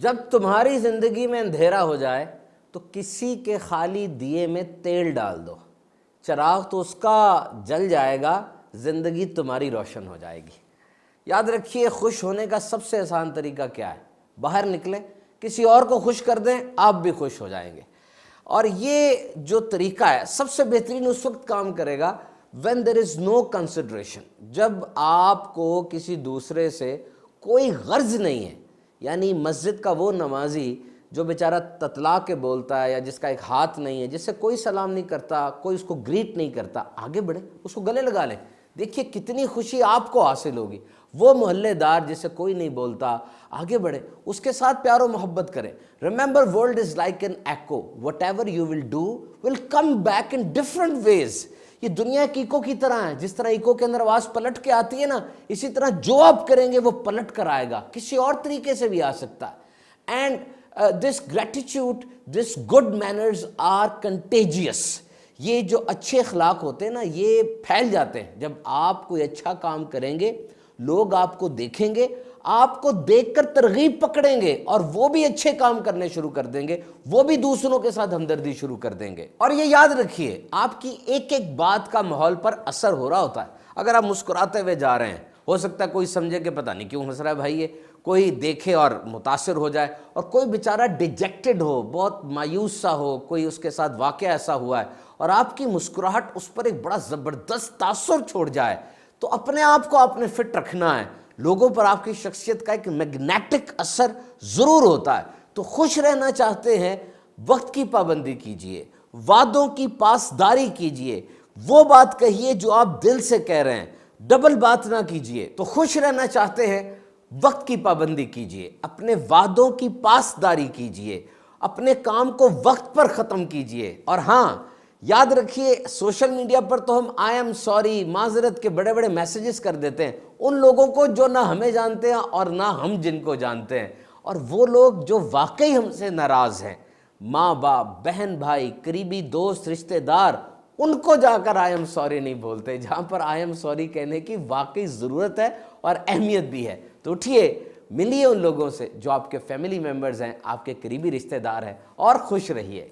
جب تمہاری زندگی میں اندھیرا ہو جائے تو کسی کے خالی دیے میں تیل ڈال دو، چراغ تو اس کا جل جائے گا، زندگی تمہاری روشن ہو جائے گی۔ یاد رکھیے، خوش ہونے کا سب سے آسان طریقہ کیا ہے؟ باہر نکلیں، کسی اور کو خوش کر دیں، آپ بھی خوش ہو جائیں گے۔ اور یہ جو طریقہ ہے سب سے بہترین اس وقت کام کرے گا when there is no consideration، جب آپ کو کسی دوسرے سے کوئی غرض نہیں ہے۔ یعنی مسجد کا وہ نمازی جو بیچارہ تتلا کے بولتا ہے، یا جس کا ایک ہاتھ نہیں ہے، جس سے کوئی سلام نہیں کرتا، کوئی اس کو گریٹ نہیں کرتا، آگے بڑھے، اس کو گلے لگا لیں، دیکھیے کتنی خوشی آپ کو حاصل ہوگی۔ وہ محلے دار جس سے کوئی نہیں بولتا، آگے بڑھے، اس کے ساتھ پیار و محبت کریں۔ Remember world is like an echo، whatever you will do will come back in different ways۔ یہ دنیا کی ایکو کی طرح ہے، جس طرح ایکو کے اندر آواز پلٹ کے آتی ہے نا، اسی طرح جو آپ کریں گے وہ پلٹ کر آئے گا، کسی اور طریقے سے بھی آ سکتا ہے۔ And this gratitude, this good manners are contagious. یہ جو اچھے اخلاق ہوتے ہیں نا، یہ پھیل جاتے ہیں۔ جب آپ کوئی اچھا کام کریں گے، لوگ آپ کو دیکھیں گے، آپ کو دیکھ کر ترغیب پکڑیں گے، اور وہ بھی اچھے کام کرنے شروع کر دیں گے، وہ بھی دوسروں کے ساتھ ہمدردی شروع کر دیں گے۔ اور یہ یاد رکھیے، آپ کی ایک ایک بات کا ماحول پر اثر ہو رہا ہوتا ہے۔ اگر آپ مسکراتے ہوئے جا رہے ہیں، ہو سکتا ہے کوئی سمجھے کہ پتہ نہیں کیوں ہنس رہا ہے بھائی یہ، کوئی دیکھے اور متاثر ہو جائے، اور کوئی بیچارہ ڈیجیکٹڈ ہو، بہت مایوس سا ہو، کوئی اس کے ساتھ واقعہ ایسا ہوا ہے، اور آپ کی مسکراہٹ اس پر ایک بڑا زبردست تاثر چھوڑ جائے، تو اپنے آپ کو آپ نے فٹ رکھنا ہے۔ لوگوں پر آپ کی شخصیت کا ایک میگنیٹک اثر ضرور ہوتا ہے۔ تو خوش رہنا چاہتے ہیں، وقت کی پابندی کیجئے، وعدوں کی پاسداری کیجئے، وہ بات کہیے جو آپ دل سے کہہ رہے ہیں، ڈبل بات نہ کیجئے۔ تو خوش رہنا چاہتے ہیں، وقت کی پابندی کیجئے، اپنے وعدوں کی پاسداری کیجئے، اپنے کام کو وقت پر ختم کیجئے۔ اور ہاں، یاد رکھیے، سوشل میڈیا پر تو ہم آئی ایم سوری، معذرت کے بڑے بڑے میسیجز کر دیتے ہیں ان لوگوں کو جو نہ ہمیں جانتے ہیں اور نہ ہم جن کو جانتے ہیں۔ اور وہ لوگ جو واقعی ہم سے ناراض ہیں، ماں باپ، بہن بھائی، قریبی دوست، رشتہ دار، ان کو جا کر آئی ایم سوری نہیں بولتے، جہاں پر آئی ایم سوری کہنے کی واقعی ضرورت ہے اور اہمیت بھی ہے۔ تو اٹھیے، ملیے ان لوگوں سے جو آپ کے فیملی ممبرز ہیں، آپ کے قریبی رشتہ دار ہیں، اور خوش رہیے۔